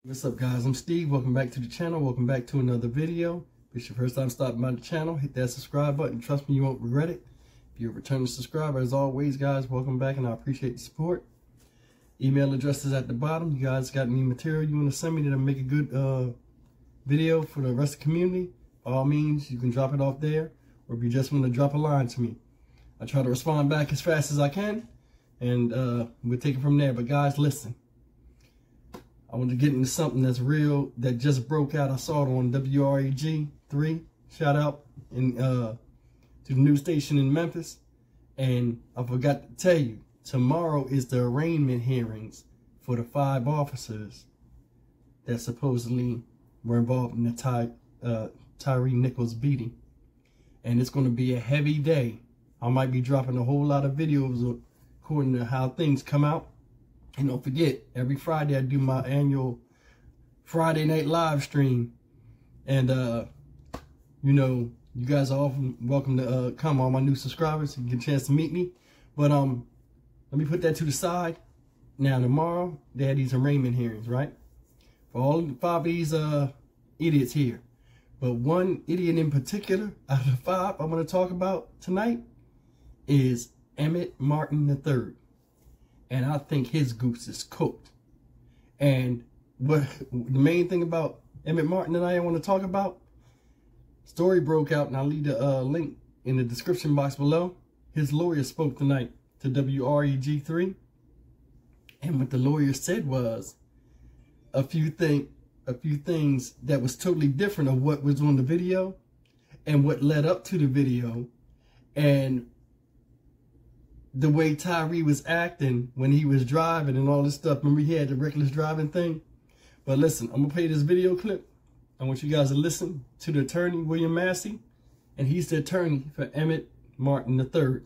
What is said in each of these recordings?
What's up, guys? I'm Steve. Welcome back to the channel. Welcome back to another video. If it's your first time stopping by the channel, hit that subscribe button. Trust me, you won't regret it. If you're a returning subscriber, as always, guys, welcome back, and I appreciate the support. Email address is at the bottom. You guys got any material you want to send me that'll make a good video for the rest of the community? By all means, you can drop it off there, or if you just want to drop a line to me, I try to respond back as fast as I can, and we'll take it from there. But guys, listen. I want to get into something that's real, that just broke out. I saw it on WREG 3. Shout out to the news station in Memphis. And I forgot to tell you, tomorrow is the arraignment hearings for the 5 officers that supposedly were involved in the Tyre Nichols beating. And it's going to be a heavy day. I might be dropping a whole lot of videos according to how things come out. And don't forget, every Friday I do my annual Friday night live stream. And, you know, you guys are often welcome to come, all my new subscribers, and get a chance to meet me. But let me put that to the side. Now, tomorrow, they had these arraignment hearings, right? For all 5 of these idiots here. But one idiot in particular, out of the 5 I'm going to talk about tonight, is Emmitt Marten III. And I think his goose is cooked. And what the main thing about Emmitt Marten and I want to talk about, story broke out, and I'll leave the link in the description box below. His lawyer spoke tonight to WREG 3. And what the lawyer said was a few things that was totally different of what was on the video and what led up to the video, and the way Tyre was acting when he was driving and all this stuff. Remember, he had the reckless driving thing? But listen, I'm going to play this video clip. I want you guys to listen to the attorney, William Massey, and he's the attorney for Emmitt Marten III.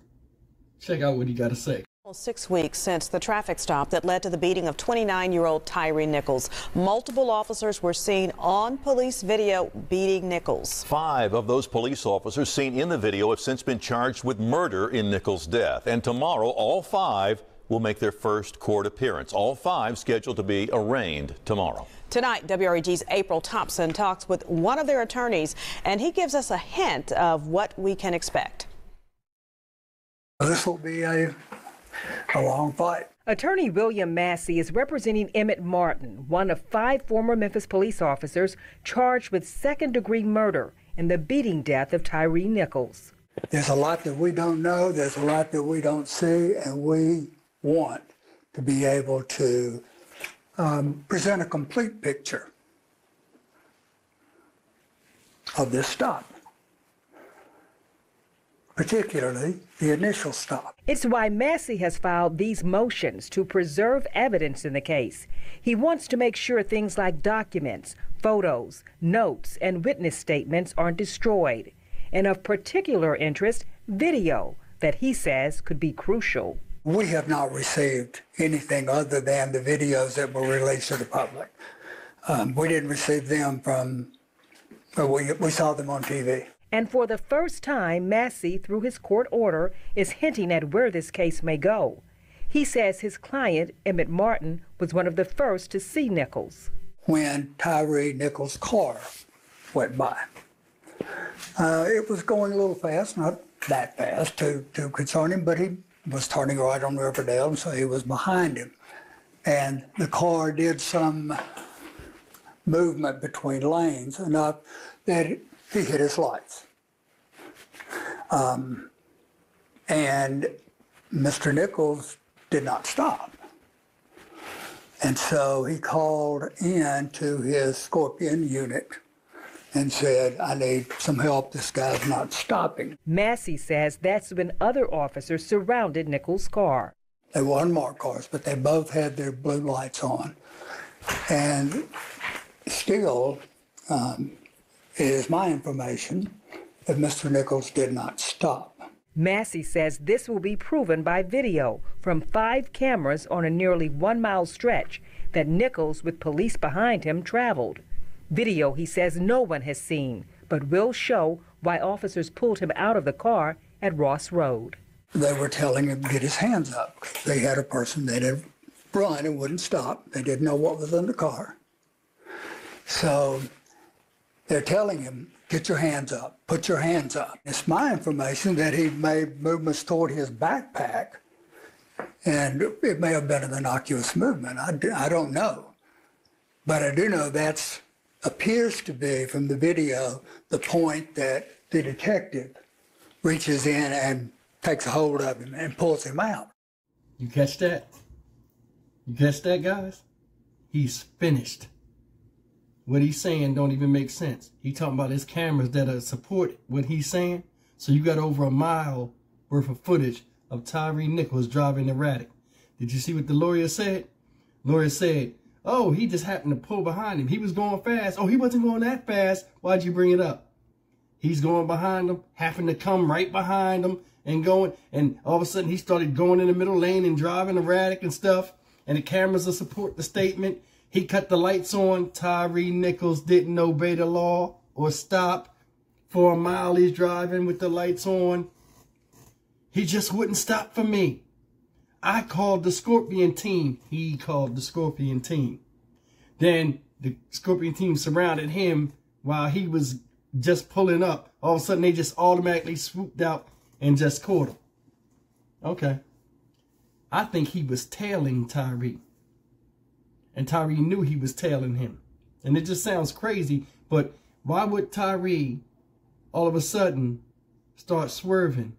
Check out what he got to say. 6 weeks since the traffic stop that led to the beating of 29-year-old Tyre Nichols. Multiple officers were seen on police video beating Nichols. 5 of those police officers seen in the video have since been charged with murder in Nichols' death. And tomorrow, all 5 will make their first court appearance. All 5 scheduled to be arraigned tomorrow. Tonight, WREG's April Thompson talks with one of their attorneys, and he gives us a hint of what we can expect. This will be a long fight. Attorney William Massey is representing Emmitt Marten, one of 5 former Memphis police officers charged with second-degree murder in the beating death of Tyre Nichols. There's a lot that we don't know, there's a lot that we don't see, and we want to be able to present a complete picture of this stop, particularly the initial stop. It's why Massey has filed these motions to preserve evidence in the case. He wants to make sure things like documents, photos, notes, and witness statements aren't destroyed. And of particular interest, video that he says could be crucial. We have not received anything other than the videos that were released to the public. We didn't receive them from, we saw them on TV. And for the first time, Massey, through his court order, is hinting at where this case may go. He says his client, Emmitt Marten, was one of the first to see Nichols. When Tyre Nichols' car went by, it was going a little fast, not that fast to concern him, but he was turning right on Riverdale, and so he was behind him. And the car did some movement between lanes enough that he hit his lights. And Mr. Nichols did not stop. And so he called in to his Scorpion unit and said, I need some help, this guy's not stopping. Massey says that's when other officers surrounded Nichols' car. They were unmarked cars, but they both had their blue lights on. And still, it is my information that Mr. Nichols did not stop. Massey says this will be proven by video from 5 cameras on a nearly 1-mile stretch that Nichols, with police behind him, traveled. Video he says no one has seen, but will show why officers pulled him out of the car at Ross Road. They were telling him to get his hands up. They had a person that had run and wouldn't stop. They didn't know what was in the car. So they're telling him, get your hands up, put your hands up. It's my information that he made movements toward his backpack, and it may have been an innocuous movement. I don't know. But I do know that appears to be, from the video, the point that the detective reaches in and takes a hold of him and pulls him out. You catch that? You catch that, guys? He's finished. What he's saying don't even make sense. He talking about his cameras that support what he's saying. So you got over a mile worth of footage of Tyre Nichols driving erratic. Did you see what the lawyer said? Lawyer said, oh, he just happened to pull behind him. He was going fast. Oh, he wasn't going that fast. Why'd you bring it up? He's going behind him, happened to come right behind him and going. And all of a sudden he started going in the middle lane and driving erratic and stuff. And the cameras will support the statement. He cut the lights on. Tyre Nichols didn't obey the law or stop. For a mile he's driving with the lights on. He just wouldn't stop for me. I called the Scorpion team. He called the Scorpion team. Then the Scorpion team surrounded him while he was just pulling up. All of a sudden they just automatically swooped out and just caught him. Okay. I think he was tailing Tyre. And Tyre knew he was tailing him. And it just sounds crazy, but why would Tyre all of a sudden start swerving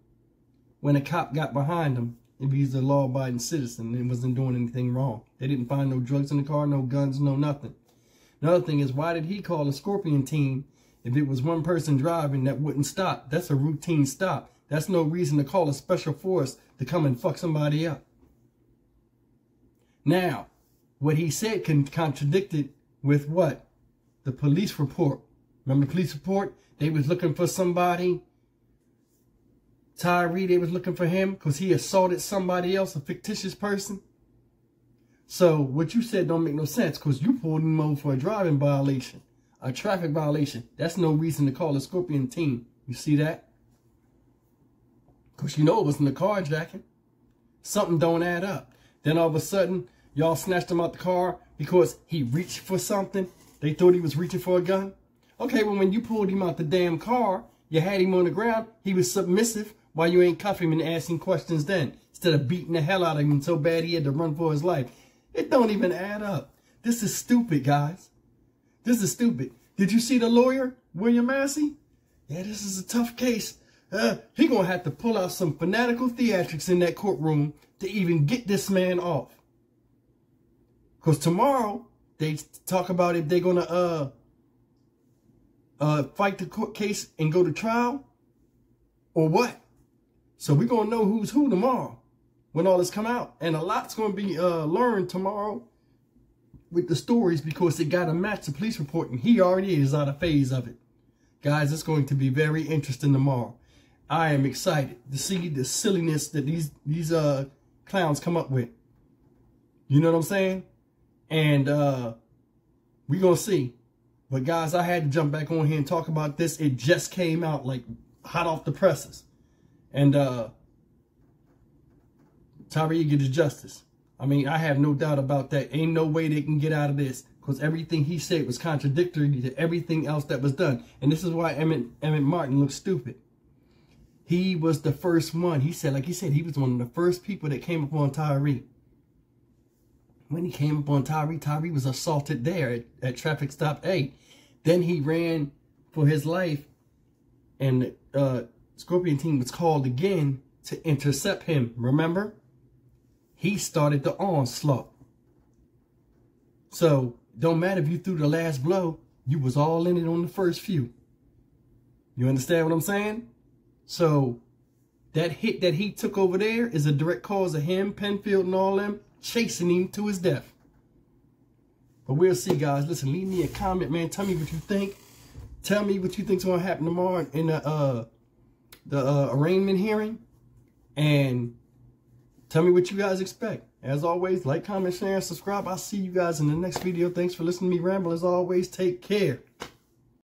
when a cop got behind him if he's a law-abiding citizen and wasn't doing anything wrong? They didn't find no drugs in the car, no guns, no nothing. Another thing is, why did he call a Scorpion team if it was one person driving that wouldn't stop? That's a routine stop. That's no reason to call a special force to come and fuck somebody up. Now, what he said contradicted with what? The police report. Remember the police report? They was looking for somebody. Tyre, they was looking for him because he assaulted somebody else, a fictitious person. So what you said don't make no sense because you pulled him over for a driving violation, a traffic violation. That's no reason to call a Scorpion team. You see that? Because you know it wasn't a carjacking. Something don't add up. Then all of a sudden, y'all snatched him out the car because he reached for something. They thought he was reaching for a gun. Okay, well, when you pulled him out the damn car, you had him on the ground. He was submissive. Why you ain't cuff him and asking questions then? Instead of beating the hell out of him so bad he had to run for his life. It don't even add up. This is stupid, guys. This is stupid. Did you see the lawyer, William Massey? Yeah, this is a tough case. He gonna have to pull out some fanatical theatrics in that courtroom to even get this man off. Because tomorrow, they talk about if they're going to fight the court case and go to trial or what. So we're going to know who's who tomorrow when all this come out. And a lot's going to be learned tomorrow with the stories because it got to match the police report. And he already is out of phase of it. Guys, it's going to be very interesting tomorrow. I am excited to see the silliness that these clowns come up with. You know what I'm saying? And we're going to see. But guys, I had to jump back on here and talk about this. It just came out like hot off the presses. And Tyre get his justice. I mean, I have no doubt about that. Ain't no way they can get out of this. Because everything he said was contradictory to everything else that was done. And this is why Emmitt Marten looks stupid. He was the first one. He said, like he said, he was one of the first people that came upon Tyre. When he came upon Tyre, Tyre was assaulted there at traffic stop 8. Then he ran for his life, and the Scorpion team was called again to intercept him. Remember? He started the onslaught. So, don't matter if you threw the last blow, you was all in it on the first few. You understand what I'm saying? So, that hit that he took over there is a direct cause of him, Penfield, and all them chasing him to his death. But we'll see, guys. Listen, leave me a comment, man. Tell me what you think. Tell me what you think's gonna happen tomorrow in the arraignment hearing, and tell me what you guys expect. As always, like, comment, share, and subscribe. I'll see you guys in the next video. Thanks for listening to me ramble. As always, take care.